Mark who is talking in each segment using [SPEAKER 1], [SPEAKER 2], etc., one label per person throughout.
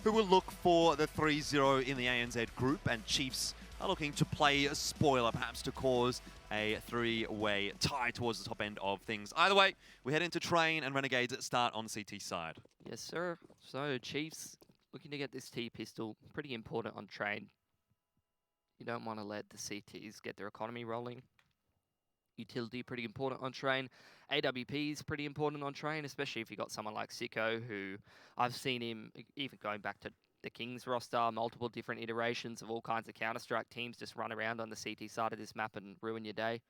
[SPEAKER 1] who will look for the 3-0 in the ANZ group, and Chiefs are looking to play a spoiler, perhaps to cause a three-way tie towards the top end of things. Either way, we head into Train and Renegades start on the CT side.
[SPEAKER 2] Yes, sir. So Chiefs looking to get this T-pistol. Pretty important on Train. You don't want to let the CTs get their economy rolling. Utility pretty important on Train. AWP is pretty important on Train, especially if you got someone like Sicko, who I've seen him even going back to the Kings roster, multiple different iterations of all kinds of Counter-Strike teams just run around on the CT side of this map and ruin your day.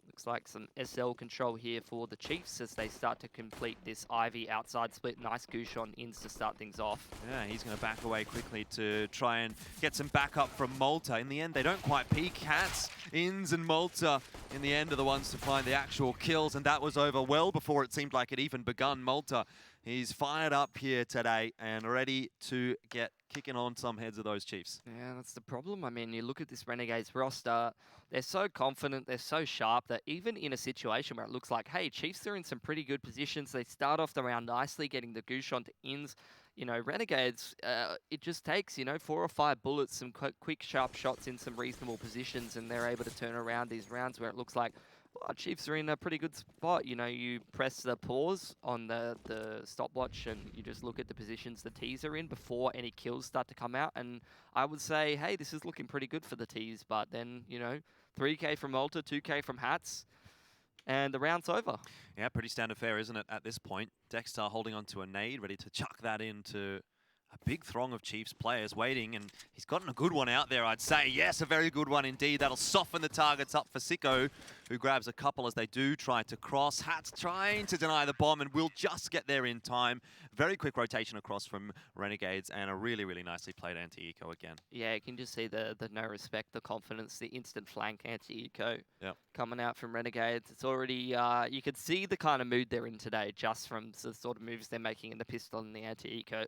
[SPEAKER 2] Looks like some SL control here for the Chiefs as they start to complete this Ivy outside split. Nice goosh on ins to start things off.
[SPEAKER 1] Yeah, he's going to back away quickly to try and get some backup from Malta. In the end, they don't quite peek. Hats, Ins and Malta in the end are the ones to find the actual kills, and that was over well before it seemed like it even begun. Malta, he's fired up here today and ready to get kicking on some heads of those Chiefs.
[SPEAKER 2] Yeah, that's the problem. I mean, you look at this Renegades roster, they're so confident, they're so sharp that even in a situation where it looks like, hey, Chiefs are in some pretty good positions, they start off the round nicely, getting the goosh onto ins. You know, Renegades, it just takes, 4 or 5 bullets, some quick, sharp shots in some reasonable positions, and they're able to turn around these rounds where it looks like, well, Chiefs are in a pretty good spot. You press the pause on the stopwatch and you just look at the positions the Ts are in before any kills start to come out. And I would say, hey, this is looking pretty good for the Ts. But then, 3K from Malta, 2K from Hats, and the round's over.
[SPEAKER 1] Yeah, pretty standard fare, isn't it, at this point? Dexter holding on to a nade, ready to chuck that into a big throng of Chiefs players waiting, and he's gotten a good one out there, I'd say. Yes, a very good one indeed. That'll soften the targets up for Sicko, who grabs a couple as they do try to cross. Hats trying to deny the bomb, and will just get there in time. Very quick rotation across from Renegades, and a really, really nicely played anti-eco again.
[SPEAKER 2] Yeah, you can just see the no respect, the confidence, the instant flank anti-eco coming out from Renegades. It's already, you could see the kind of mood they're in today just from the sort of moves they're making in the pistol and the anti-eco.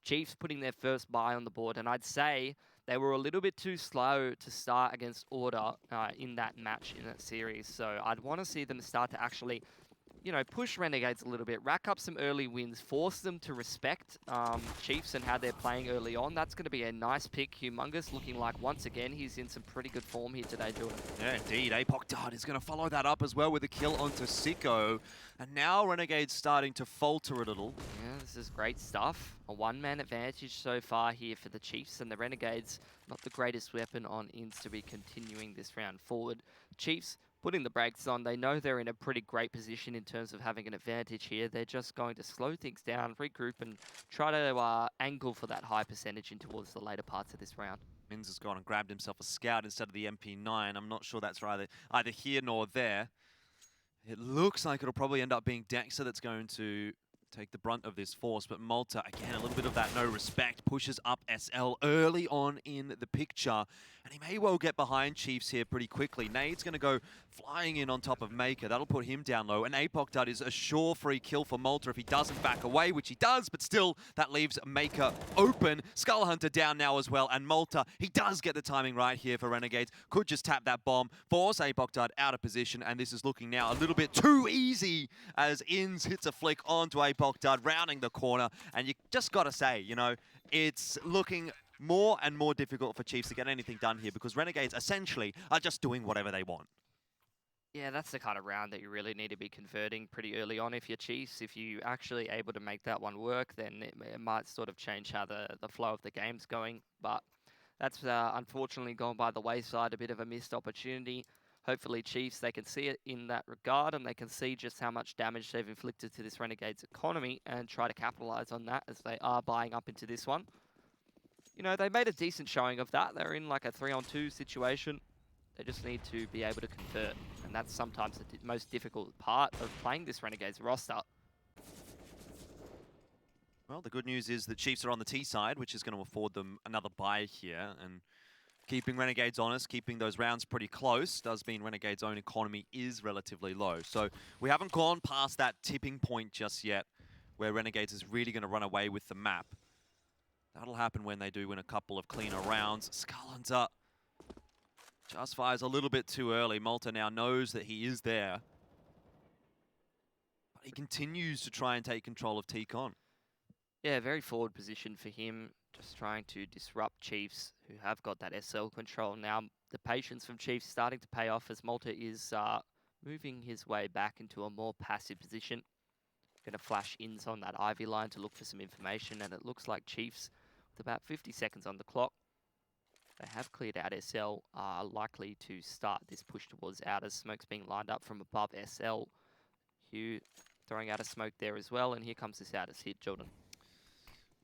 [SPEAKER 2] Chiefs putting their first buy on the board, and I'd say they were a little bit too slow to start against Order in that match, in that series. So I'd want to see them start to actually, push Renegades a little bit, rack up some early wins, force them to respect Chiefs and how they're playing early on. That's going to be a nice pick. Humongous looking like, once again, he's in some pretty good form here today, Jordan.
[SPEAKER 1] Yeah, indeed. Apoc Dart is going to follow that up as well with a kill onto Sicko. And now Renegades starting to falter a little.
[SPEAKER 2] Yeah, this is great stuff. A one-man advantage so far here for the Chiefs, and the Renegades, not the greatest weapon on ins to be continuing this round forward. Chiefs putting the brakes on. They know they're in a pretty great position in terms of having an advantage here. They're just going to slow things down, regroup, and try to angle for that high percentage in towards the later parts of this round.
[SPEAKER 1] Mins has gone and grabbed himself a scout instead of the MP9. I'm not sure that's either here nor there. It looks like it'll probably end up being Dexter that's going to take the brunt of this force, but Malta, again, a little bit of that no respect, pushes up SL early on in the picture, and he may well get behind Chiefs here pretty quickly. Nade's going to go flying in on top of Maker. That'll put him down low, and Apoc Dart is a sure free kill for Malta if he doesn't back away, which he does, but still, that leaves Maker open. Skull Hunter down now as well, and Malta, he does get the timing right here for Renegades. Could just tap that bomb, force Apoc Dart out of position, and this is looking now a little bit too easy as Ins hits a flick onto Apoc Dart, rounding the corner, and you just got to say, it's looking more and more difficult for Chiefs to get anything done here because Renegades essentially are just doing whatever they want.
[SPEAKER 2] Yeah, that's the kind of round that you really need to be converting pretty early on if you're Chiefs. If you're actually able to make that one work, then it might sort of change how the flow of the game's going, but that's unfortunately gone by the wayside, a bit of a missed opportunity. Hopefully Chiefs, they can see it in that regard, and they can see just how much damage they've inflicted to this Renegades economy and try to capitalize on that as they are buying up into this one. They made a decent showing of that. They're in like a 3-on-2 situation. They just need to be able to convert, and that's sometimes the most difficult part of playing this Renegades roster.
[SPEAKER 1] Well, the good news is that Chiefs are on the T side, which is going to afford them another buy here, and keeping Renegades honest, keeping those rounds pretty close, does mean Renegades' own economy is relatively low. So we haven't gone past that tipping point just yet, where Renegades is really going to run away with the map. That'll happen when they do win a couple of cleaner rounds. Skull Hunter just fires a little bit too early. Malta now knows that he is there, but he continues to try and take control of T-Con.
[SPEAKER 2] Yeah, very forward position for him. Just trying to disrupt Chiefs, who have got that SL control. Now, the patience from Chiefs starting to pay off as Malta is moving his way back into a more passive position. Going to flash ins on that Ivy line to look for some information, and it looks like Chiefs, with about 50 seconds on the clock, they have cleared out SL, are likely to start this push towards outers. Smoke's being lined up from above SL. Hugh throwing out a smoke there as well, and here comes this outers hit, Jordan.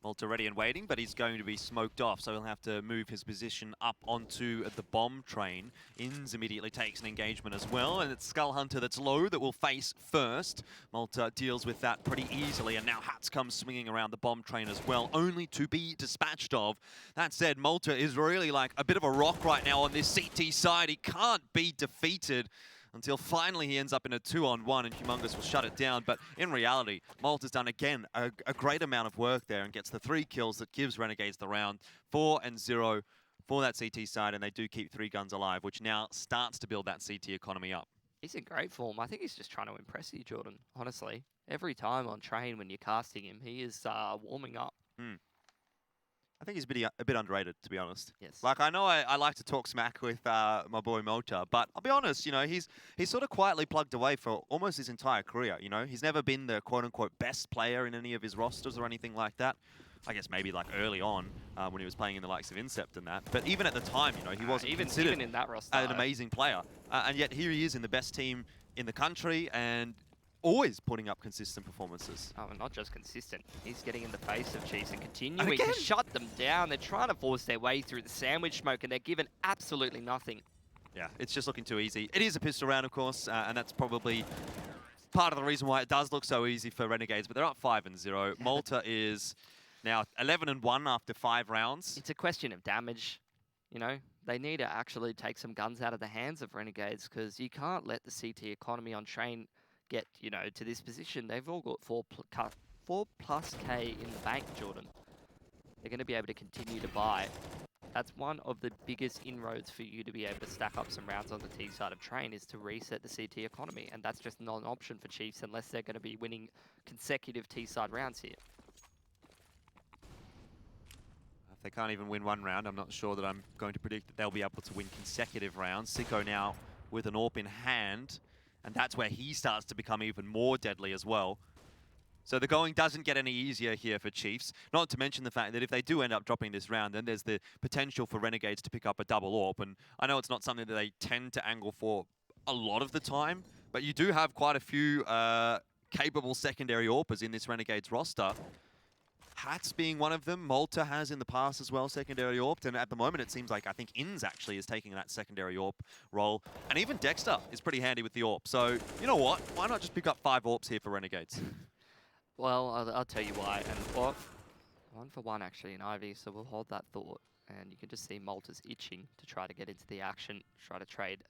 [SPEAKER 1] Malta ready and waiting, but he's going to be smoked off, so he'll have to move his position up onto the bomb train. Inns immediately takes an engagement as well, and it's Skull Hunter that's low that will face first. Malta deals with that pretty easily, and now Hats comes swinging around the bomb train as well, only to be dispatched of. That said, Malta is really like a bit of a rock right now on this CT side. He can't be defeated until finally he ends up in a 2-on-1 and Humongous will shut it down. But in reality, Malta's done, again, a great amount of work there and gets the 3 kills that gives Renegades the round. 4-0 for that CT side, and they do keep 3 guns alive, which now starts to build that CT economy up.
[SPEAKER 2] He's in great form. I think he's just trying to impress you, Jordan, honestly. Every time on train when you're casting him, he is warming up.
[SPEAKER 1] I think he's a bit underrated, to be honest.
[SPEAKER 2] Yes.
[SPEAKER 1] Like, I know I like to talk smack with my boy Malta, but I'll be honest, you know, he's sort of quietly plugged away for almost his entire career, you know? He's never been the quote-unquote best player in any of his rosters or anything like that. I guess maybe like early on when he was playing in the likes of Incept and that. But even at the time, you know, he wasn't considered
[SPEAKER 2] even in that roster,
[SPEAKER 1] an amazing player. And yet here he is in the best team in the country and always putting up consistent performances.
[SPEAKER 2] Oh, and not just consistent. He's getting in the face of Chiefs and continuing to shut them down. They're trying to force their way through the sandwich smoke, and they're given absolutely nothing.
[SPEAKER 1] Yeah, it's just looking too easy. It is a pistol round, of course, and that's probably part of the reason why it does look so easy for Renegades, but they're up 5-0. Malta is now 11-1 after 5 rounds.
[SPEAKER 2] It's a question of damage, you know? They need to actually take some guns out of the hands of Renegades, because you can't let the CT economy on train get, you know, to this position. They've all got 4+ K in the bank, Jordan. They're going to be able to continue to buy. That's one of the biggest inroads for you to be able to stack up some rounds on the T side of train, is to reset the CT economy, and that's just not an option for Chiefs unless they're going to be winning consecutive T side rounds here.
[SPEAKER 1] If they can't even win 1 round, I'm not sure that I'm going to predict that they'll be able to win consecutive rounds. Sicko now with an AWP in hand, and that's where he starts to become even more deadly as well. So the going doesn't get any easier here for Chiefs. Not to mention the fact that if they do end up dropping this round, then there's the potential for Renegades to pick up a double AWP. And I know it's not something that they tend to angle for a lot of the time, but you do have quite a few capable secondary AWPers in this Renegades roster. Hats being one of them. Malta has in the past as well secondary AWP'd, and at the moment it seems like I think Inns actually is taking that secondary AWP role. And even Dexter is pretty handy with the AWP. So, you know what? Why not just pick up 5 AWPs here for Renegades?
[SPEAKER 2] Well, I'll tell you why. And what? 1-for-1 actually in Ivy, so we'll hold that thought. And you can just see Malta's itching to try to get into the action, try to trade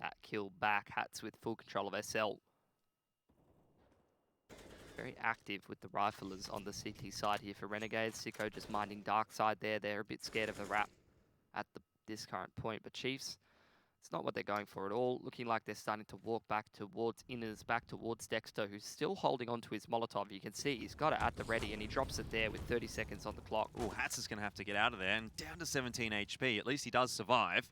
[SPEAKER 2] that kill back. Hats with full control of SL. Very active with the riflers on the CT side here for Renegades. Sicko just minding dark side there. They're a bit scared of the wrap at this current point. But Chiefs, it's not what they're going for at all. Looking like they're starting to walk back towards Inners, back towards Dexter, who's still holding on to his Molotov. You can see he's got it at the ready, and he drops it there with 30 seconds on the clock.
[SPEAKER 1] Oh, Hats is going to have to get out of there, and down to 17 HP. At least he does survive.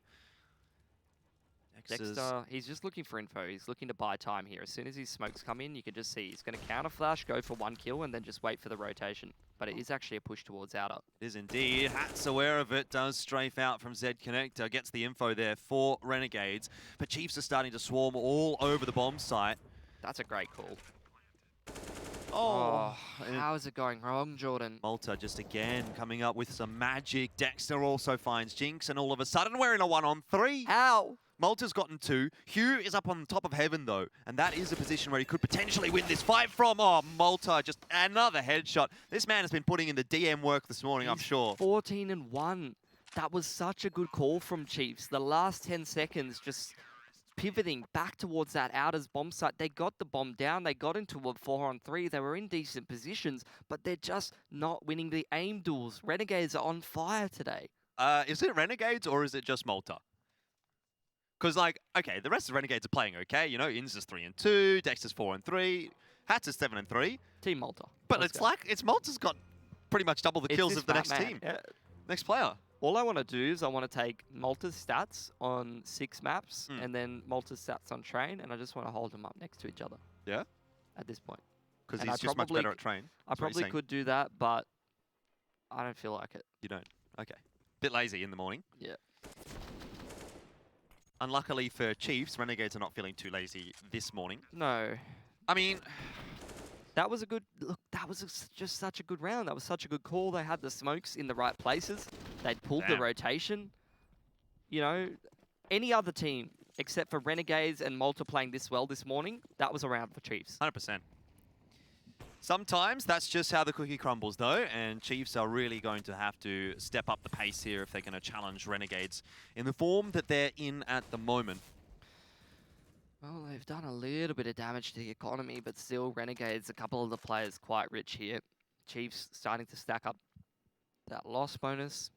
[SPEAKER 2] Dexter, he's just looking for info. He's looking to buy time here. As soon as his smokes come in, you can just see he's going to counter flash, go for 1 kill, and then just wait for the rotation. But it is actually a push towards outer.
[SPEAKER 1] It is indeed. Hats aware of it, does strafe out from Z Connector, gets the info there for Renegades. But Chiefs are starting to swarm all over the bomb site.
[SPEAKER 2] That's a great call.
[SPEAKER 1] Oh,
[SPEAKER 2] how is it going wrong, Jordan?
[SPEAKER 1] Malta just again coming up with some magic. Dexter also finds Jinx, and all of a sudden we're in a 1-on-3.
[SPEAKER 2] How?
[SPEAKER 1] Malta's gotten 2. Hugh is up on top of heaven, though, and that is a position where he could potentially win this fight from. Oh, Malta, just another headshot. This man has been putting in the DM work this morning, I'm sure.
[SPEAKER 2] 14-1. That was such a good call from Chiefs. The last 10 seconds just pivoting back towards that outers bomb site. They got the bomb down. They got into a 4-on-3. They were in decent positions, but they're just not winning the aim duels. Renegades are on fire today.
[SPEAKER 1] Is it Renegades or is it just Malta? Because, like, okay, the rest of the Renegades are playing okay. You know, Inns is 3-2, Dexter's 4-3, Hats is 7-3.
[SPEAKER 2] Team Malta.
[SPEAKER 1] But it's like, Malta's got pretty much double the
[SPEAKER 2] It's
[SPEAKER 1] kills
[SPEAKER 2] this
[SPEAKER 1] of the next
[SPEAKER 2] Batman.
[SPEAKER 1] team,
[SPEAKER 2] Yeah.
[SPEAKER 1] next player.
[SPEAKER 2] All I want to do is I want to take Malta's stats on 6 maps and then Malta's stats on Train, and I just want to hold them up next to each other.
[SPEAKER 1] Yeah?
[SPEAKER 2] At this point.
[SPEAKER 1] Because
[SPEAKER 2] And
[SPEAKER 1] he's just much better at Train.
[SPEAKER 2] I probably could do that, but I don't feel like it.
[SPEAKER 1] You don't? Okay. Bit lazy in the morning.
[SPEAKER 2] Yeah.
[SPEAKER 1] Unluckily for Chiefs, Renegades are not feeling too lazy this morning.
[SPEAKER 2] No.
[SPEAKER 1] I mean,
[SPEAKER 2] that was a good look. That was just such a good round. That was such a good call. They had the smokes in the right places. They'd pulled the rotation. You know, any other team except for Renegades and Malta playing this well this morning, that was a round for Chiefs.
[SPEAKER 1] 100%. Sometimes that's just how the cookie crumbles, though, and Chiefs are really going to have to step up the pace here if they're going to challenge Renegades in the form that they're in at the moment.
[SPEAKER 2] Well, they've done a little bit of damage to the economy, but still, Renegades, a couple of the players quite rich here. Chiefs starting to stack up that loss bonus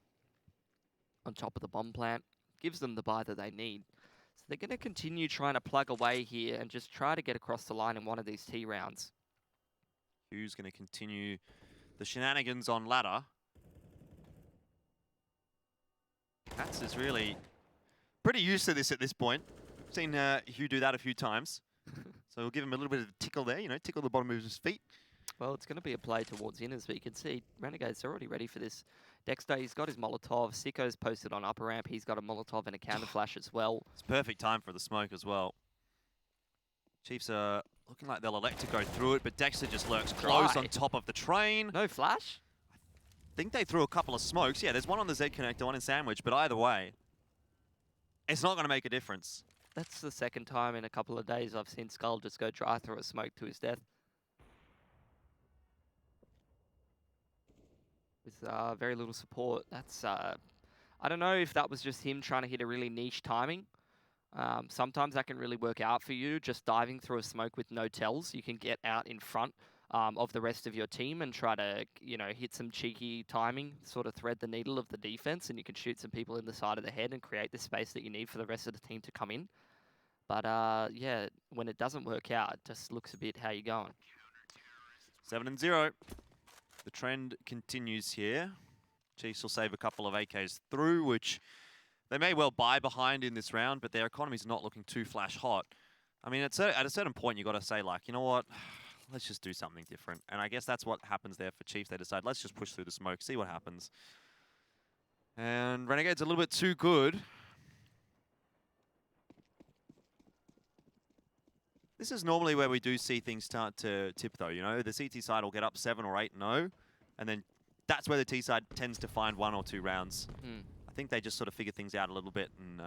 [SPEAKER 2] on top of the bomb plant. Gives them the buy that they need. So they're going to continue trying to plug away here and just try to get across the line in one of these T rounds.
[SPEAKER 1] Who's going to continue the shenanigans on ladder? Cats is really pretty used to this at this point. Seen Hugh do that a few times. So we'll give him a little bit of a tickle there, you know, tickle the bottom of his feet.
[SPEAKER 2] Well, it's going to be a play towards inners, but you can see Renegades are already ready for this. Dexter, he's got his Molotov. Sicko's posted on upper ramp. He's got a Molotov and a counter flash as well.
[SPEAKER 1] It's perfect time for the smoke as well. Chiefs are looking like they'll elect to go through it, but Dexter just lurks close on top of the train.
[SPEAKER 2] No flash?
[SPEAKER 1] I think they threw a couple of smokes. Yeah, there's one on the Z connector, one in Sandwich, but either way, it's not going to make a difference.
[SPEAKER 2] That's the second time in a couple of days I've seen Skull just go dry through a smoke to his death. With very little support. That's, I don't know if that was just him trying to hit a really niche timing. Sometimes that can really work out for you. Just diving through a smoke with no tells, you can get out in front of the rest of your team and try to, you know, hit some cheeky timing, sort of thread the needle of the defense, and you can shoot some people in the side of the head and create the space that you need for the rest of the team to come in. But yeah, when it doesn't work out, it just looks a bit how you going.
[SPEAKER 1] 7-0. The trend continues here. Chiefs will save a couple of AKs through, which they may well buy behind in this round, but their economy's not looking too flash hot. I mean, at a certain point, you got to say, like, you know what? Let's just do something different. And I guess that's what happens there for Chiefs. They decide, let's just push through the smoke, see what happens. And Renegade's a little bit too good. This is normally where we do see things start to tip, though. You know, the CT side will get up 7 or 8-0, and then that's where the T side tends to find 1 or 2 rounds. I think they just sort of figure things out a little bit and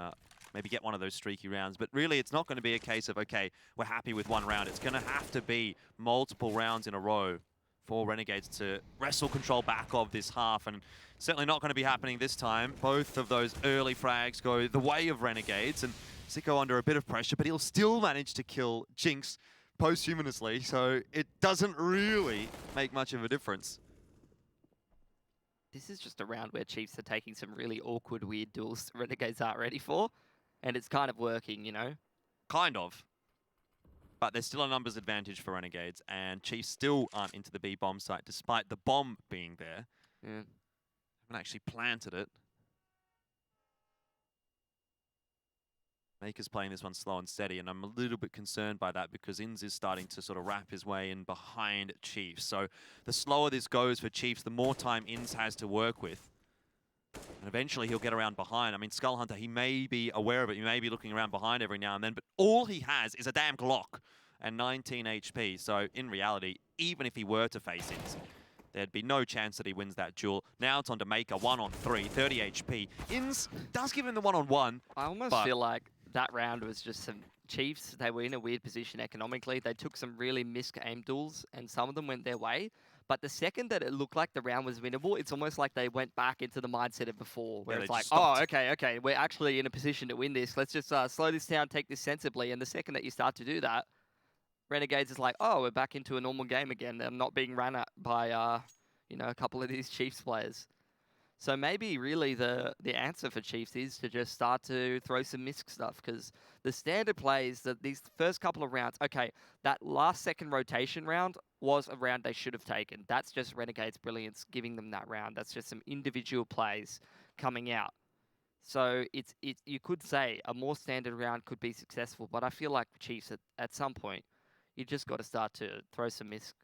[SPEAKER 1] maybe get one of those streaky rounds. But really, it's not going to be a case of, okay, we're happy with 1 round. It's going to have to be multiple rounds in a row for Renegades to wrestle control back of this half. And certainly not going to be happening this time. Both of those early frags go the way of Renegades. And Sicko under a bit of pressure, but he'll still manage to kill Jinx posthumously. So it doesn't really make much of a difference.
[SPEAKER 2] This is just a round where Chiefs are taking some really awkward, weird duels Renegades aren't ready for. And it's kind of working, you know?
[SPEAKER 1] Kind of. But there's still a numbers advantage for Renegades, and Chiefs still aren't into the B bomb site, despite the bomb being there.
[SPEAKER 2] Yeah.
[SPEAKER 1] Haven't actually planted it. Maker's playing this one slow and steady, and I'm a little bit concerned by that because Inz is starting to sort of wrap his way in behind Chiefs. So the slower this goes for Chiefs, the more time Inz has to work with. And eventually he'll get around behind. I mean, Skull Hunter, he may be aware of it. He may be looking around behind every now and then, but all he has is a damn Glock and 19 HP. So in reality, even if he were to face Inz, there'd be no chance that he wins that duel. Now it's on to Maker, 1-on-3, 30 HP. Inz does give him the 1-on-1.
[SPEAKER 2] I almost feel like that round was just some Chiefs. They were in a weird position economically. They took some really misaimed duels, and some of them went their way. But the second that it looked like the round was winnable, it's almost like they went back into the mindset of before, where it's like, oh, okay, we're actually in a position to win this. Let's just slow this down, take this sensibly. And the second that you start to do that, Renegades is like, oh, we're back into a normal game again. They're not being run at by, you know, a couple of these Chiefs players. So maybe really the answer for Chiefs is to just start to throw some misc stuff, because the standard plays that these first couple of rounds, okay, that last second rotation round was a round they should have taken. That's just Renegades' brilliance giving them that round. That's just some individual plays coming out. So it's you could say a more standard round could be successful, but I feel like Chiefs at some point you just got to start to throw some misc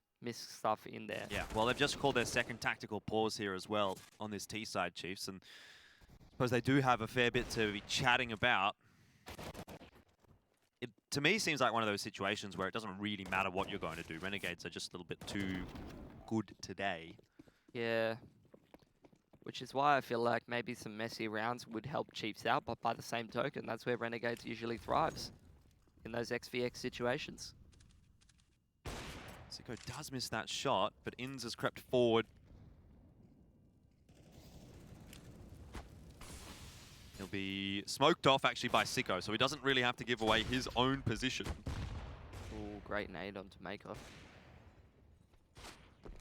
[SPEAKER 2] stuff in there.
[SPEAKER 1] Yeah, well, they've just called their second tactical pause here as well on this T side, Chiefs, and I suppose they do have a fair bit to be chatting about. It, to me, seems like one of those situations where it doesn't really matter what you're going to do. Renegades are just a little bit too good today.
[SPEAKER 2] Yeah. Which is why I feel like maybe some messy rounds would help Chiefs out, but by the same token, that's where Renegades usually thrives, in those XVX situations.
[SPEAKER 1] Sicko does miss that shot, but Inns has crept forward. He'll be smoked off actually by Sicko, so he doesn't really have to give away his own position.
[SPEAKER 2] Ooh, great nade onto Maker.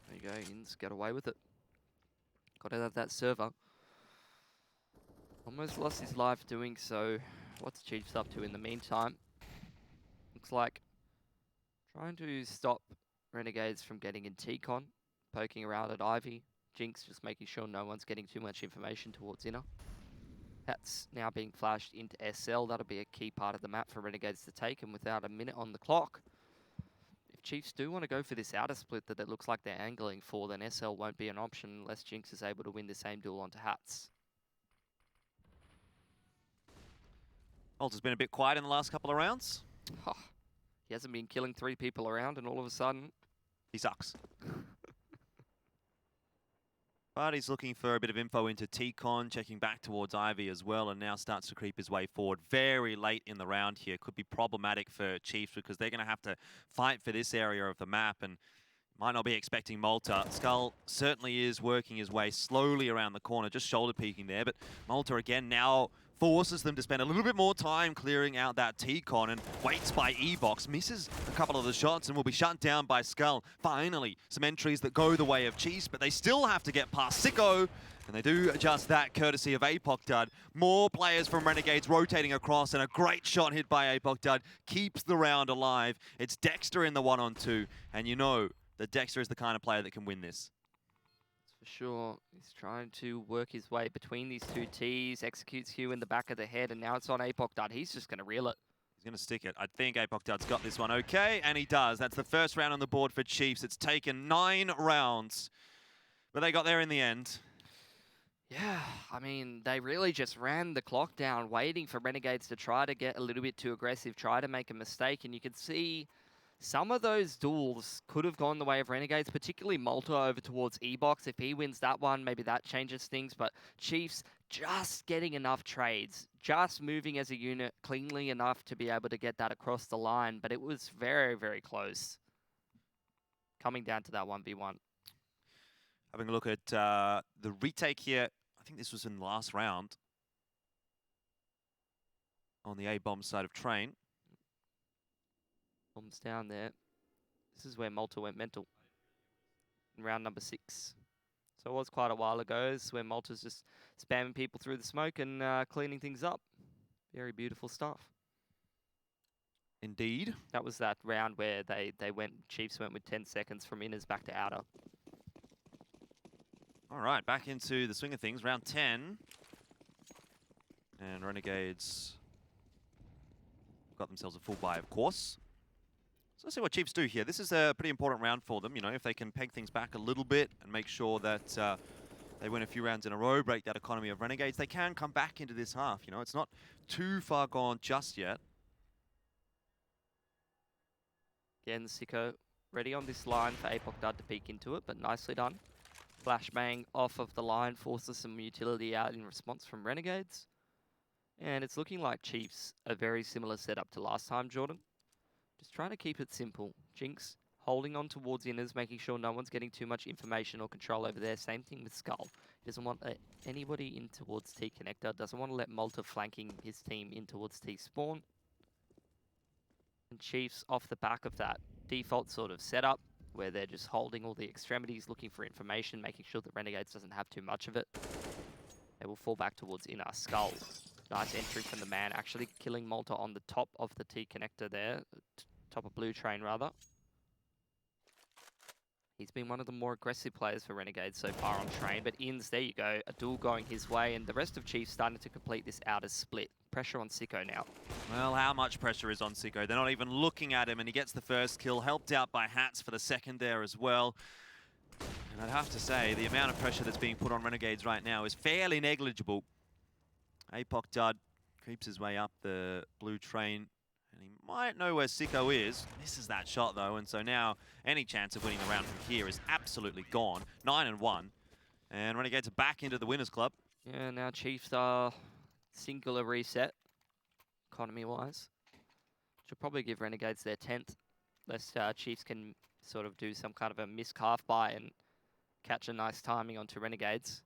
[SPEAKER 2] There you go, Inns get away with it. Got to have that server. Almost lost his life doing so. What's Chiefs up to in the meantime? Looks like trying to stop Renegades from getting in T-Con, poking around at Ivy. Jinx just making sure no one's getting too much information towards inner. That's now being flashed into SL. That'll be a key part of the map for Renegades to take, and without a minute on the clock, if Chiefs do want to go for this outer split that it looks like they're angling for, then SL won't be an option unless Jinx is able to win the same duel onto Hats.
[SPEAKER 1] Alta's been a bit quiet in the last couple of rounds.
[SPEAKER 2] Oh, he hasn't been killing 3 people around, and all of a sudden,
[SPEAKER 1] he sucks. But he's looking for a bit of info into T-Con, checking back towards Ivy as well, and now starts to creep his way forward very late in the round here. Could be problematic for Chiefs because they're going to have to fight for this area of the map and might not be expecting Malta. Skull certainly is working his way slowly around the corner, just shoulder peeking there, but Malta again now forces them to spend a little bit more time clearing out that T-Con and waits by E-Box, misses a couple of the shots and will be shut down by Skull. Finally, some entries that go the way of Chiefs, but they still have to get past Sicko, and they do just that courtesy of Apoc Dud. More players from Renegades rotating across, and a great shot hit by Apoc Dud keeps the round alive. It's Dexter in the 1-on-2, and you know that Dexter is the kind of player that can win this.
[SPEAKER 2] for sure. He's trying to work his way between these two Ts, executes Hugh in the back of the head, and now it's on Apoc Dud. He's just going to reel it.
[SPEAKER 1] He's going to stick it. I think Apoc Dud's got this one okay, and he does. That's the first round on the board for Chiefs. It's taken 9 rounds, but they got there in the end.
[SPEAKER 2] Yeah, I mean, they really just ran the clock down, waiting for Renegades to try to get a little bit too aggressive, try to make a mistake, and you can see some of those duels could have gone the way of Renegades, particularly Malta over towards E-Box. If he wins that one, maybe that changes things, but Chiefs just getting enough trades, just moving as a unit cleanly enough to be able to get that across the line, but it was very, very close. Coming down to that 1v1.
[SPEAKER 1] Having a look at the retake here, I think this was in the last round on the A-bomb side of Train.
[SPEAKER 2] Bombs down there. This is where Malta went mental in round number 6. So it was quite a while ago. This is where Malta's just spamming people through the smoke and cleaning things up. Very beautiful stuff.
[SPEAKER 1] Indeed.
[SPEAKER 2] That was that round where Chiefs went with 10 seconds from inners back to outer.
[SPEAKER 1] All right, back into the swing of things. Round 10. And Renegades got themselves a full buy, of course. So let's see what Chiefs do here. This is a pretty important round for them. You know, if they can peg things back a little bit and make sure that they win a few rounds in a row, break that economy of Renegades, they can come back into this half. You know, it's not too far gone just yet.
[SPEAKER 2] Again, Sicko ready on this line for Apoc Dud to peek into it, but nicely done. Flashbang off of the line forces some utility out in response from Renegades. And it's looking like Chiefs a very similar setup to last time, Jordan. Just trying to keep it simple. Jinx holding on towards inners, making sure no one's getting too much information or control over there. Same thing with Skull. He doesn't want anybody in towards T connector. Doesn't want to let Malta flanking his team in towards T spawn. And Chiefs off the back of that default sort of setup where they're just holding all the extremities, looking for information, making sure that Renegades doesn't have too much of it. They will fall back towards inner Skull. Nice entry from the man, actually killing Malta on the top of the T connector there. Top of blue train, rather. He's been one of the more aggressive players for Renegades so far on train, but Inns, there you go, a duel going his way, and the rest of Chiefs starting to complete this outer split. Pressure on Sicko now.
[SPEAKER 1] Well, how much pressure is on Sicko? They're not even looking at him, and he gets the first kill, helped out by Hats for the second there as well. And I'd have to say, the amount of pressure that's being put on Renegades right now is fairly negligible. Apoc Dud creeps his way up the blue train, and he might know where Sicko is. Misses that shot, though, and so now any chance of winning the round from here is absolutely gone. 9-1, and Renegades are back into the winners' club.
[SPEAKER 2] Yeah, now Chiefs are singular reset, economy-wise. Should probably give Renegades their 10th, lest Chiefs can sort of do some kind of a missed half by and catch a nice timing onto Renegades.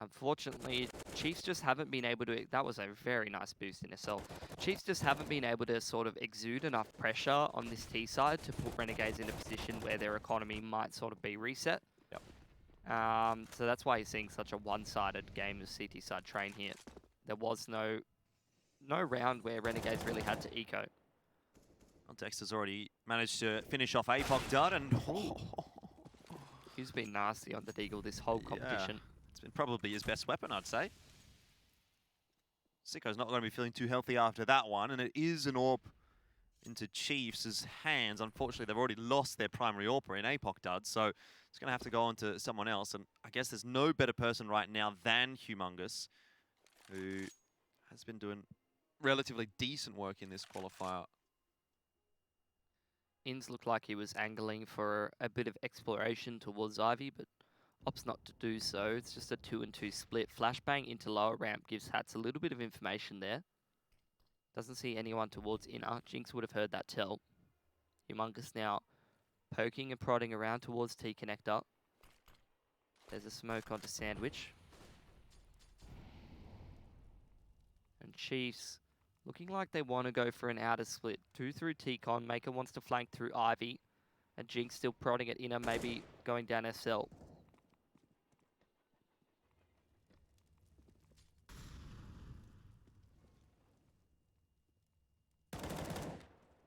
[SPEAKER 2] Unfortunately, Chiefs just haven't been able to... That was a very nice boost in itself. Chiefs just haven't been able to sort of exude enough pressure on this T side to put Renegades in a position where their economy might sort of be reset.
[SPEAKER 1] Yep.
[SPEAKER 2] So that's why you're seeing such a one-sided game of CT side train here. There was no round where Renegades really had to eco.
[SPEAKER 1] Well, Dexter's already managed to finish off Apoc Dud, and
[SPEAKER 2] He's been nasty on the Deagle this whole competition.
[SPEAKER 1] Yeah. It's been probably his best weapon, I'd say. Sicko's not going to be feeling too healthy after that one, and it is an AWP into Chiefs' hands. Unfortunately, they've already lost their primary AWPer in Apoc Dud, so it's going to have to go on to someone else, and I guess there's no better person right now than Humongous, who has been doing relatively decent work in this qualifier.
[SPEAKER 2] Inns looked like he was angling for a bit of exploration towards Ivy, but opts not to do so. It's just a 2-2 split. Flashbang into lower ramp gives Hats a little bit of information there. Doesn't see anyone towards inner. Jinx would have heard that tell. Humongous now poking and prodding around towards T connector. There's a smoke onto Sandwich. And Chiefs looking like they want to go for an outer split. 2 through T-Con. Maker wants to flank through Ivy. And Jinx still prodding at inner, maybe going down SL.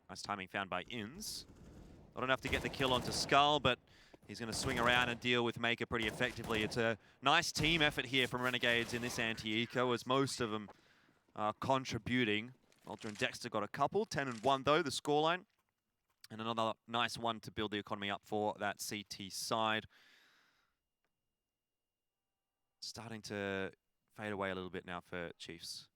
[SPEAKER 1] Nice timing found by Inns. Not enough to get the kill onto Skull, but he's going to swing around and deal with Maker pretty effectively. It's a nice team effort here from Renegades in this anti-eco, as most of them are contributing. Ultra and Dexter got a couple. 10-1 though, the scoreline. And another nice one to build the economy up for that CT side. Starting to fade away a little bit now for Chiefs.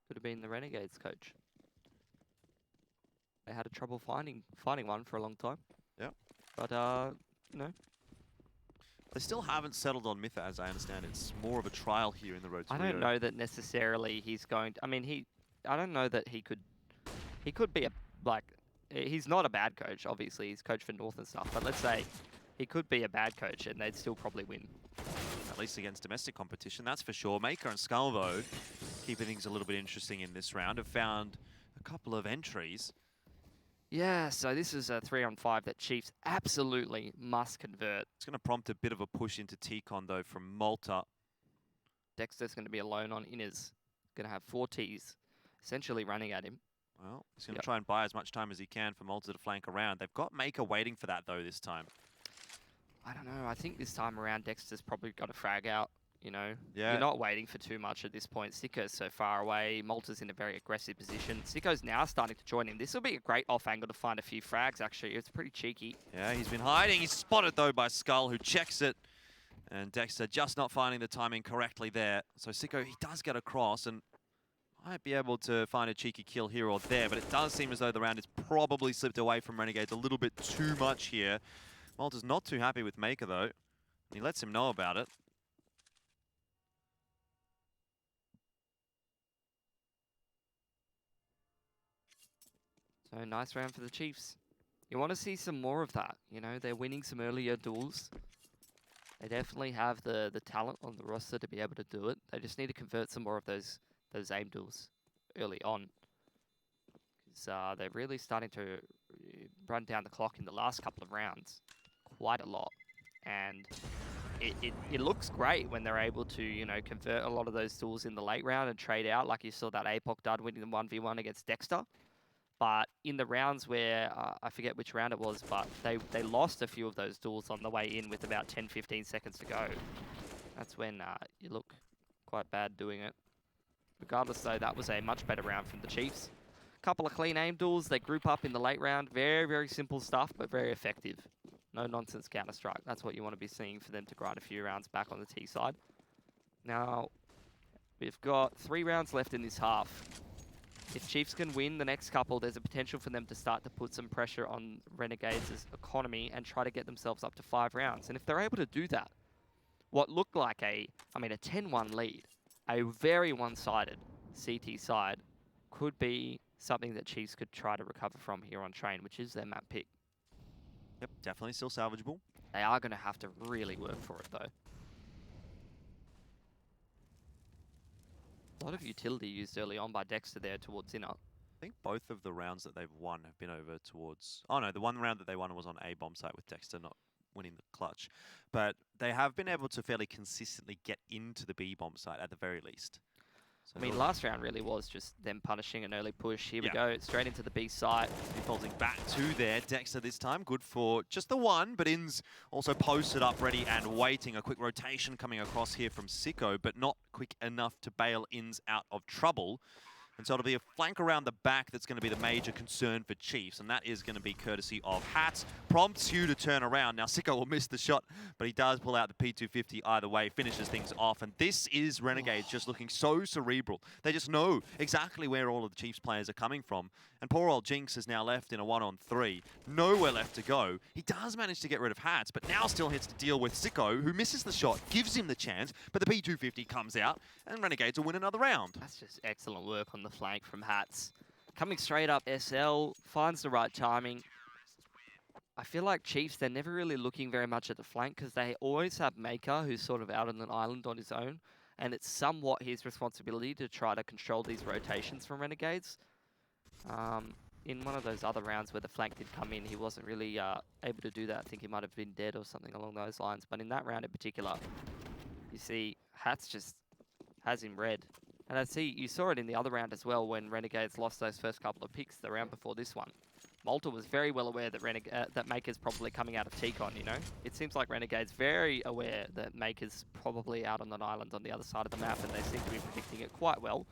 [SPEAKER 2] Could have been the Renegades coach. They had a trouble finding one for a long time.
[SPEAKER 1] Yeah.
[SPEAKER 2] But, you know.
[SPEAKER 1] They still haven't settled on Mytha, as I understand. It's more of a trial here in the road to
[SPEAKER 2] I don't know that necessarily he's going to... I mean, I don't know that he could be a... Like, he's not a bad coach, obviously. He's coached for North and stuff. But let's say he could be a bad coach and they'd still probably win.
[SPEAKER 1] At least against domestic competition, that's for sure. Maker and Skull, though, keeping things a little bit interesting in this round, have found a couple of entries.
[SPEAKER 2] Yeah, so this is a 3-on-5 that Chiefs absolutely must convert.
[SPEAKER 1] It's going to prompt a bit of a push into T-Con, though, from Malta.
[SPEAKER 2] Dexter's going to be alone on inners. Going to have 4 Ts, essentially running at him.
[SPEAKER 1] Well, he's going to try and buy as much time as he can for Malta to flank around. They've got Maker waiting for that, though, this time.
[SPEAKER 2] I don't know. I think this time around, Dexter's probably got a frag out, you know.
[SPEAKER 1] Yeah.
[SPEAKER 2] You're not waiting for too much at this point. Sicko's so far away. Malta's in a very aggressive position. Sicko's now starting to join him. This will be a great off angle to find a few frags, actually. It's pretty cheeky.
[SPEAKER 1] Yeah, he's been hiding. He's spotted, though, by Skull, who checks it. And Dexter just not finding the timing correctly there. So Sicko, he does get across and might be able to find a cheeky kill here or there. But it does seem as though the round has probably slipped away from Renegades a little bit too much here. Malta's not too happy with Maker, though. He lets him know about it.
[SPEAKER 2] So nice round for the Chiefs. You want to see some more of that. You know, they're winning some earlier duels. They definitely have the talent on the roster to be able to do it. They just need to convert some more of those aim duels early on. is they're really starting to run down the clock in the last couple of rounds quite a lot. And it looks great when they're able to, you know, convert a lot of those tools in the late round and trade out, like you saw that APOC dud winning the 1v1 against Dexter. But in the rounds where, I forget which round it was, but they lost a few of those duels on the way in with about 10-15 seconds to go. That's when you look quite bad doing it. Regardless, though, that was a much better round from the Chiefs. Couple of clean aim duels. They group up in the late round. Very, very simple stuff, but very effective. No nonsense counter-strike. That's what you want to be seeing for them to grind a few rounds back on the T side. Now, we've got 3 rounds left in this half. If Chiefs can win the next couple, there's a potential for them to start to put some pressure on Renegades' economy and try to get themselves up to 5 rounds. And if they're able to do that, what looked like a 10-1 lead, a very one-sided CT side, could be something that Chiefs could try to recover from here on train, which is their map pick.
[SPEAKER 1] Yep, definitely still salvageable.
[SPEAKER 2] They are going to have to really work for it, though. A lot of utility used early on by Dexter there towards inner.
[SPEAKER 1] I think both of the rounds that they've won have been over towards... Oh no, the one round that they won was on A bomb site with Dexter not winning the clutch. But they have been able to fairly consistently get into the B bomb site at the very least. So
[SPEAKER 2] I mean, last round really was just them punishing an early push. Here we
[SPEAKER 1] Yeah.
[SPEAKER 2] go, straight into the B site.
[SPEAKER 1] Defaulting back to there, Dexter this time. Good for just the one, but Inns also posted up ready and waiting. A quick rotation coming across here from Sicko, but not quick enough to bail Inns out of trouble. And so it'll be a flank around the back that's going to be the major concern for Chiefs, and that is going to be courtesy of Hats. Prompts you to turn around. Now, Sicko will miss the shot, but he does pull out the P250 either way, finishes things off, and this is Renegades just looking so cerebral. They just know exactly where all of the Chiefs players are coming from, and poor old Jinx is now left in a 1-on-3. Nowhere left to go. He does manage to get rid of Hats, but now still hits to deal with Sicko, who misses the shot, gives him the chance, but the P250 comes out, and Renegades will win another round.
[SPEAKER 2] That's just excellent work on the flank from Hats. Coming straight up, SL finds the right timing. I feel like Chiefs, they're never really looking very much at the flank because they always have Maker, who's sort of out on an island on his own, and it's somewhat his responsibility to try to control these rotations from Renegades. In one of those other rounds where the flank did come in, he wasn't really able to do that. I think he might have been dead or something along those lines. But in that round in particular, you see Hats just has him red. And I see you saw it in the other round as well when Renegades lost those first couple of picks the round before this one. Malta was very well aware that that Maker's probably coming out of T-Con, you know? It seems like Renegade's very aware that Maker's probably out on an island on the other side of the map, and they seem to be predicting it quite well.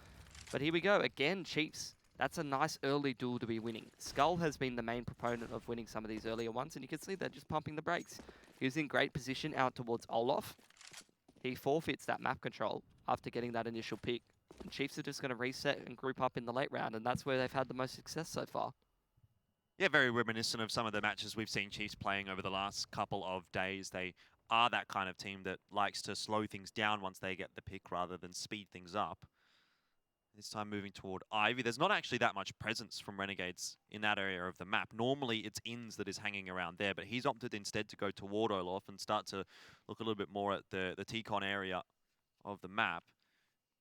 [SPEAKER 2] But here we go, again, Chiefs. That's a nice early duel to be winning. Skull has been the main proponent of winning some of these earlier ones, and you can see they're just pumping the brakes. He was in great position out towards Olaf. He forfeits that map control after getting that initial pick. And Chiefs are just going to reset and group up in the late round, and that's where they've had the most success so far.
[SPEAKER 1] Yeah, very reminiscent of some of the matches we've seen Chiefs playing over the last couple of days. They are that kind of team that likes to slow things down once they get the pick rather than speed things up. This time moving toward Ivy. There's not actually that much presence from Renegades in that area of the map. Normally it's Inns that is hanging around there, but he's opted instead to go toward Olaf and start to look a little bit more at the T-Con area of the map.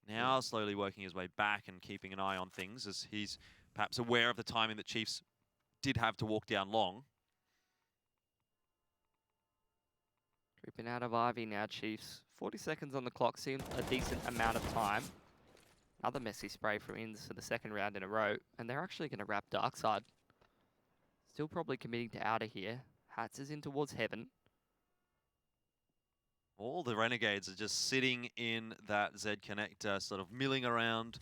[SPEAKER 1] Now slowly working his way back and keeping an eye on things as he's perhaps aware of the timing that Chiefs did have to walk down long.
[SPEAKER 2] Creeping out of Ivy now, Chiefs. 40 seconds on the clock, seems a decent amount of time. Another messy spray from Inns for the second round in a row, and they're actually going to wrap Darkside. Still probably committing to outer here. Hats is in towards Heaven.
[SPEAKER 1] All the Renegades are just sitting in that Z connector, sort of milling around,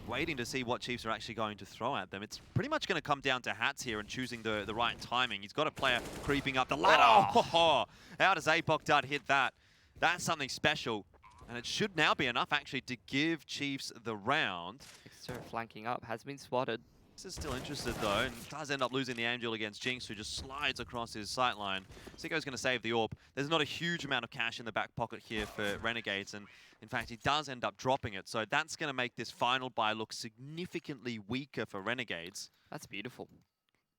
[SPEAKER 1] waiting to see what Chiefs are actually going to throw at them. It's pretty much going to come down to Hats here and choosing the right timing. He's got a player creeping up the ladder. Oh, how does APOC Dud hit that? That's something special. And it should now be enough, actually, to give Chiefs the round.
[SPEAKER 2] Dexter flanking up, has been spotted.
[SPEAKER 1] This is still interested, though, and does end up losing the Angel against Jinx, who just slides across his sightline. Sicko's going to save the AWP. There's not a huge amount of cash in the back pocket here for Renegades, and in fact, he does end up dropping it. So that's going to make this final buy look significantly weaker for Renegades.
[SPEAKER 2] That's beautiful.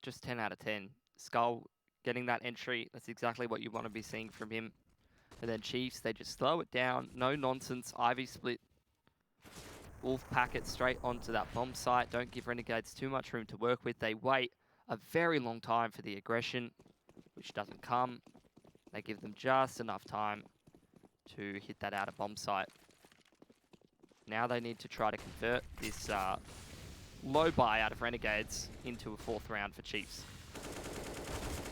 [SPEAKER 2] Just 10 out of 10. Skull getting that entry. That's exactly what you want to be seeing from him. And then Chiefs, they just slow it down. No nonsense. Ivy split. Wolf pack it straight onto that bomb site. Don't give Renegades too much room to work with. They wait a very long time for the aggression, which doesn't come. They give them just enough time to hit that outer bomb site. Now they need to try to convert this low buy out of Renegades into a 4th round for Chiefs.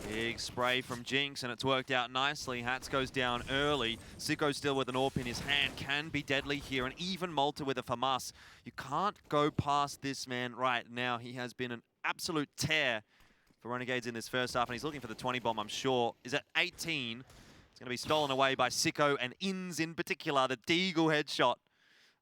[SPEAKER 1] Big spray from Jinx, and it's worked out nicely. Hats goes down early. Sicko still with an AWP in his hand. Can be deadly here, and even Malta with a FAMAS. You can't go past this man right now. He has been an absolute tear for Renegades in this first half, and he's looking for the 20 bomb, I'm sure. Is at 18. It's going to be stolen away by Sicko, and Inns in particular, the Deagle headshot.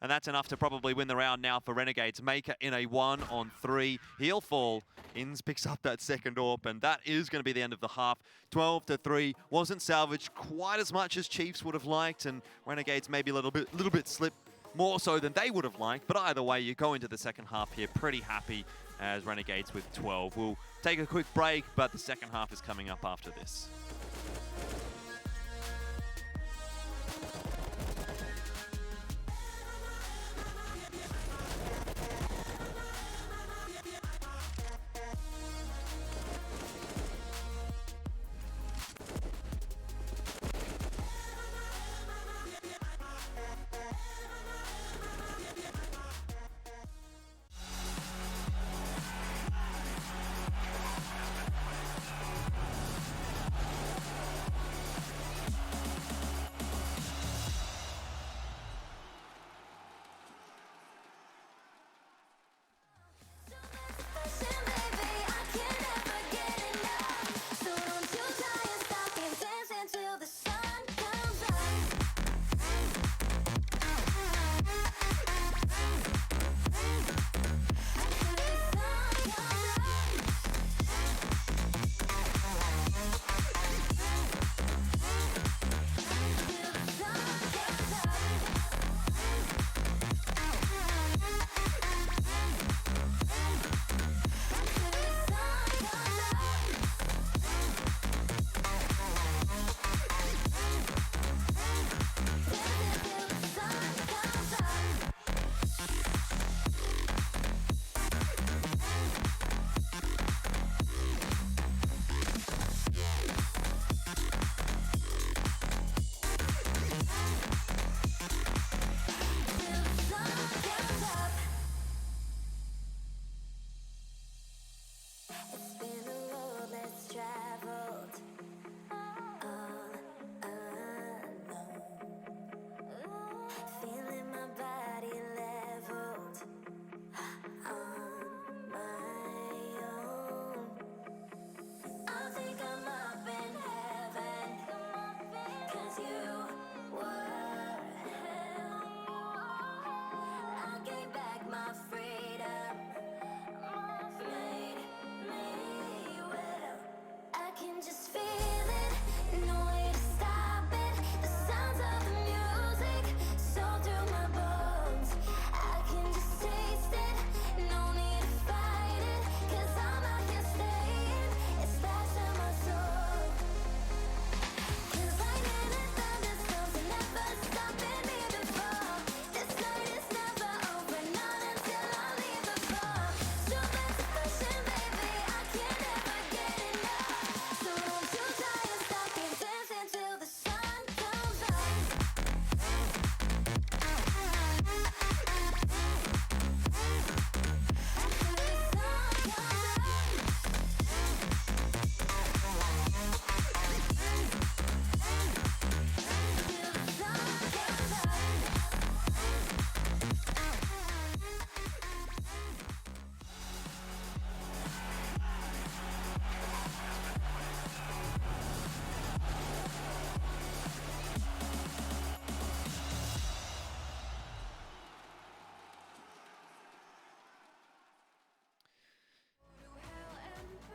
[SPEAKER 1] And that's enough to probably win the round now for Renegades. Maker in a 1-on-3. He'll fall. Inns picks up that second AWP, and that is going to be the end of the half. 12-3. Wasn't salvaged quite as much as Chiefs would have liked, and Renegades maybe a little bit slip more so than they would have liked. But either way, you go into the second half here pretty happy as Renegades with 12. We'll take a quick break, but the second half is coming up after this.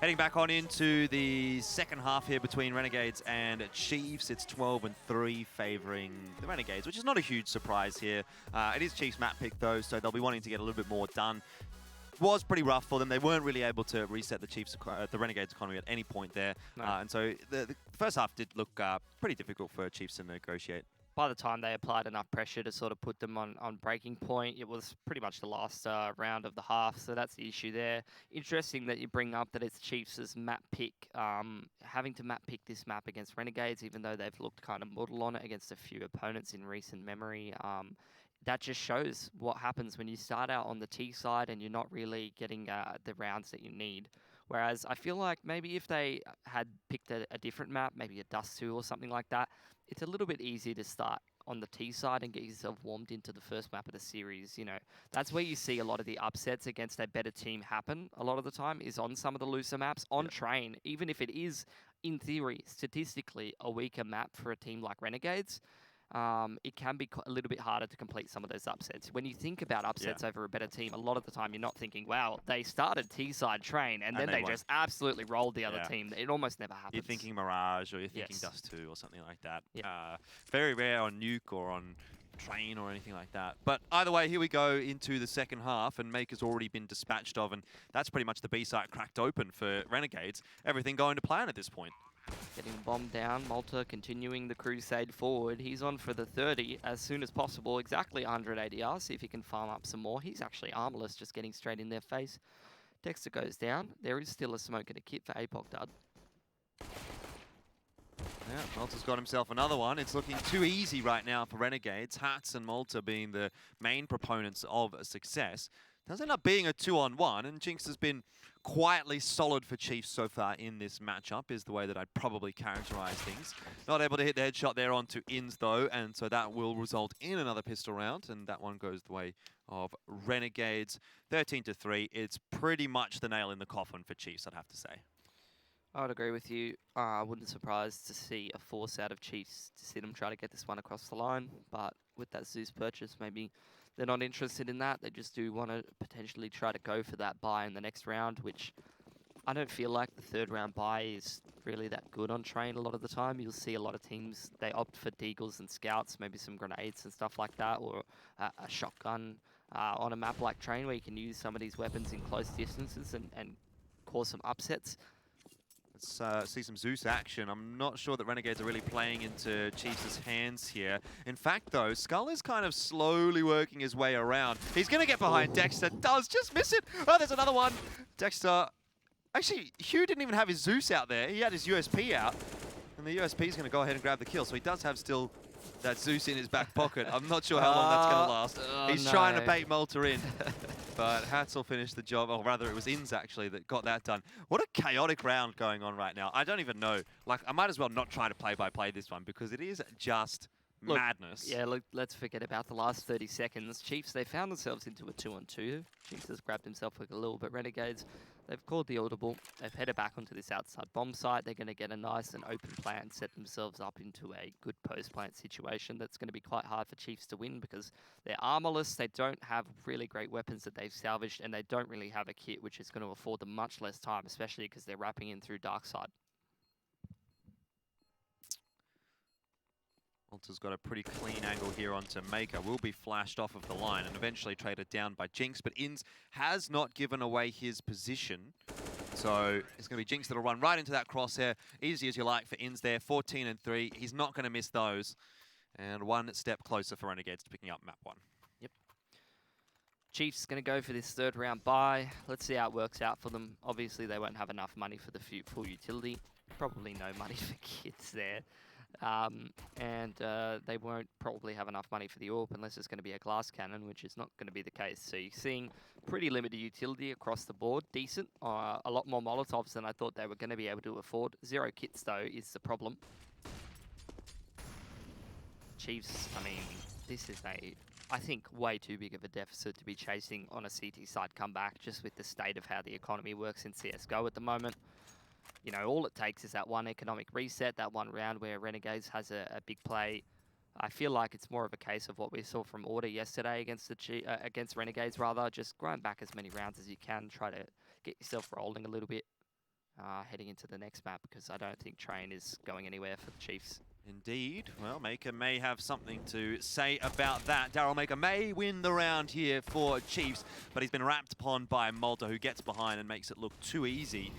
[SPEAKER 1] Heading back on into the second half here between Renegades and Chiefs. It's 12-3 favoring the Renegades, which is not a huge surprise here. It is Chiefs' map pick though, so they'll be wanting to get a little bit more done. It was pretty rough for them. They weren't really able to reset the Renegades economy at any point there.
[SPEAKER 2] No.
[SPEAKER 1] And so the first half did look pretty difficult for Chiefs to negotiate.
[SPEAKER 2] by the time they applied enough pressure to sort of put them on breaking point, it was pretty much the last round of the half. So that's the issue there. Interesting that you bring up that it's Chiefs' map pick. Having to map pick this map against Renegades, even though they've looked kind of muddled on it against a few opponents in recent memory. That just shows what happens when you start out on the T side and you're not really getting the rounds that you need. Whereas I feel like maybe if they had picked a different map, maybe a Dust 2 or something like that, it's a little bit easier to start on the T side and get yourself warmed into the first map of the series. You know, that's where you see a lot of the upsets against a better team happen a lot of the time, is on some of the looser maps. On Train, even if it is, in theory, statistically, a weaker map for a team like Renegades, it can be a little bit harder to complete some of those upsets. When you think about upsets over a better team, a lot of the time you're not thinking, wow, they started T-side Train and then they just absolutely rolled the other team. It almost never happens.
[SPEAKER 1] You're thinking Mirage or you're thinking Dust 2 or something like that. Very rare on Nuke or on Train or anything like that. But either way, here we go into the second half, and Maker's already been dispatched of, and that's pretty much the B site cracked open for Renegades. Everything going to plan at this point.
[SPEAKER 2] Getting the bomb down, Malta continuing the crusade forward. He's on for the 30 as soon as possible, exactly 100 ADR, see if he can farm up some more. He's actually armorless, just getting straight in their face. Dexter goes down. There is still a smoke and a kit for Apoc Dud.
[SPEAKER 1] Yeah, Malta's got himself another one. It's looking too easy right now for Renegades. Hats and Malta being the main proponents of success. Does end up being a 2-on-1, and Jinx has been quietly solid for Chiefs so far in this matchup, is the way that I'd probably characterize things. Not able to hit the headshot there onto Inns, though, and so that will result in another pistol round, and that one goes the way of Renegades. 13-3, it's pretty much the nail in the coffin for Chiefs, I'd have to say.
[SPEAKER 2] I would agree with you. I wouldn't surprise to see a force out of Chiefs to see them try to get this one across the line, but with that Zeus purchase, maybe they're not interested in that. They just do want to potentially try to go for that buy in the next round, which I don't feel like the third round buy is really that good on Train a lot of the time. You'll see a lot of teams, they opt for Deagles and Scouts, maybe some grenades and stuff like that, or a shotgun on a map like Train where you can use some of these weapons in close distances and cause some upsets.
[SPEAKER 1] Let's see some Zeus action. I'm not sure that Renegades are really playing into Chiefs' hands here. In fact, though, Skull is kind of slowly working his way around. He's going to get behind Dexter. Does just miss it. Oh, there's another one. Dexter. Actually, Hugh didn't even have his Zeus out there. He had his USP out. And the USP is going to go ahead and grab the kill. So he does have still that Zeus in his back pocket. I'm not sure how long that's going to last. He's trying to bait Malta in. But Hatzel finished the job, or rather it was Inns actually that got that done. What a chaotic round going on right now. I don't even know. Like, I might as well not try to play-by-play this one because it is just madness.
[SPEAKER 2] Yeah, look, let's forget about the last 30 seconds. Chiefs, they found themselves into a 2-on-2. Chiefs has grabbed himself like a little bit. Renegades, they've called the audible. They've headed back onto this outside bomb site. They're going to get a nice and open plan, set themselves up into a good post-plant situation that's going to be quite hard for Chiefs to win because they're armorless. They don't have really great weapons that they've salvaged, and they don't really have a kit, which is going to afford them much less time, especially because they're wrapping in through dark side.
[SPEAKER 1] Malta's got a pretty clean angle here onto Maker. Will be flashed off of the line and eventually traded down by Jinx, but Inns has not given away his position. So it's going to be Jinx that'll run right into that crosshair. Easy as you like for Inns there. 14-3. He's not going to miss those. And one step closer for Renegades to picking up map 1.
[SPEAKER 2] Yep. Chiefs going to go for this third round buy. Let's see how it works out for them. Obviously, they won't have enough money for the full utility. Probably no money for kits there. They won't probably have enough money for the AWP unless it's going to be a glass cannon, which is not going to be the case. So you're seeing pretty limited utility across the board. Decent. A lot more Molotovs than I thought they were going to be able to afford. 0 kits, though, is the problem. Chiefs, I mean, this is I think, way too big of a deficit to be chasing on a CT side comeback, just with the state of how the economy works in CSGO at the moment. You know, all it takes is that one economic reset, that one round where Renegades has a big play. I feel like it's more of a case of what we saw from Order yesterday against Renegades, rather. Just grind back as many rounds as you can, try to get yourself rolling a little bit heading into the next map, because I don't think Train is going anywhere for the Chiefs.
[SPEAKER 1] Indeed. Well, Maker may have something to say about that. Daryl Maker may win the round here for Chiefs, but he's been wrapped upon by Malta, who gets behind and makes it look too easy.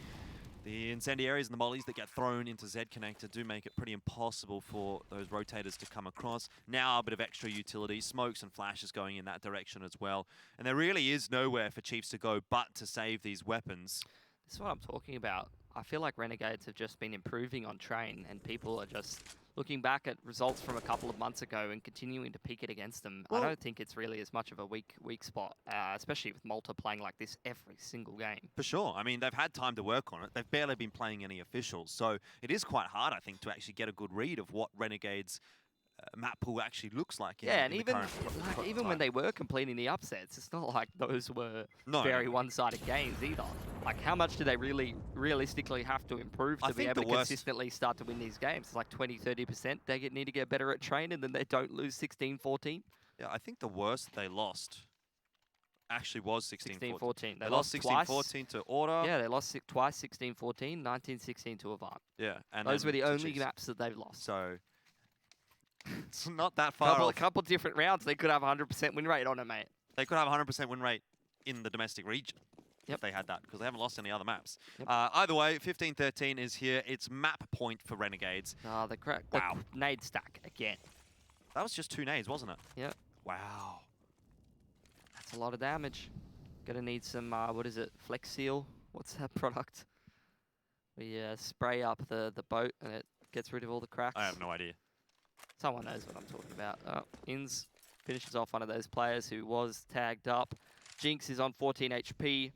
[SPEAKER 1] The incendiaries and the mollies that get thrown into Z connector do make it pretty impossible for those rotators to come across. Now a bit of extra utility, smokes and flashes going in that direction as well. And there really is nowhere for Chiefs to go but to save these weapons.
[SPEAKER 2] This is what I'm talking about. I feel like Renegades have just been improving on train, and people are just looking back at results from a couple of months ago and continuing to pick it against them.
[SPEAKER 1] Well,
[SPEAKER 2] I don't think it's really as much of a weak spot, especially with Malta playing like this every single game.
[SPEAKER 1] For sure. I mean, they've had time to work on it. They've barely been playing any officials. So it is quite hard, I think, to actually get a good read of what Renegades' map pool actually looks like.
[SPEAKER 2] Yeah, and
[SPEAKER 1] in
[SPEAKER 2] even
[SPEAKER 1] even
[SPEAKER 2] when they were completing the upsets, it's not like those were
[SPEAKER 1] No.
[SPEAKER 2] very one-sided games either. Like, how much do they realistically have to improve to be able to consistently start to win these games? It's like 20-30%. They need to get better at train, and then they don't lose 16-14.
[SPEAKER 1] Yeah, I think the worst they lost actually was 16-14.
[SPEAKER 2] 16-14.
[SPEAKER 1] They lost 16-14 to Order.
[SPEAKER 2] Yeah, they lost twice, 16-14, 19-16 to Avant.
[SPEAKER 1] Yeah. And
[SPEAKER 2] those were the only
[SPEAKER 1] Chiefs.
[SPEAKER 2] maps that they've lost.
[SPEAKER 1] So it's not that far off.
[SPEAKER 2] A couple different rounds, they could have 100% win rate on it, mate.
[SPEAKER 1] They could have 100% win rate in the domestic region.
[SPEAKER 2] Yep.
[SPEAKER 1] If they had that, because they haven't lost any other maps.
[SPEAKER 2] Yep.
[SPEAKER 1] Either way, 15-13 is here. It's map point for Renegades.
[SPEAKER 2] The
[SPEAKER 1] Wow.
[SPEAKER 2] nade stack again.
[SPEAKER 1] That was just 2 nades, wasn't it?
[SPEAKER 2] Yep.
[SPEAKER 1] Wow.
[SPEAKER 2] That's a lot of damage. Gonna need some, what is it, Flex Seal? What's that product? We spray up the boat and it gets rid of all the cracks.
[SPEAKER 1] I have no idea.
[SPEAKER 2] Someone knows what I'm talking about. Inns finishes off one of those players who was tagged up. Jinx is on 14 HP.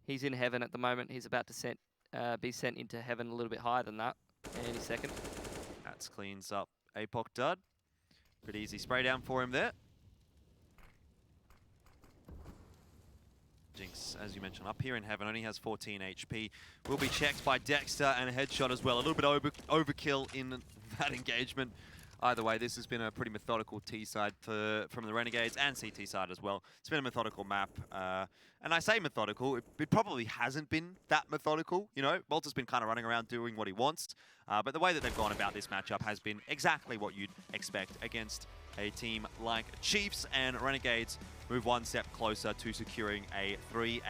[SPEAKER 2] He's in heaven at the moment. He's about to be sent into heaven a little bit higher than that any second.
[SPEAKER 1] That cleans up APOC Dud. Pretty easy spray down for him there. Jinx, as you mentioned, up here in heaven, only has 14 HP. Will be checked by Dexter and a headshot as well. A little bit overkill in that engagement. Either way, this has been a pretty methodical T side from the Renegades and CT side as well. It's been a methodical map. And I say methodical, it probably hasn't been that methodical. You know, Malta's been kind of running around doing what he wants. But the way that they've gone about this matchup has been exactly what you'd expect against a team like Chiefs, and Renegades move one step closer to securing a 3-0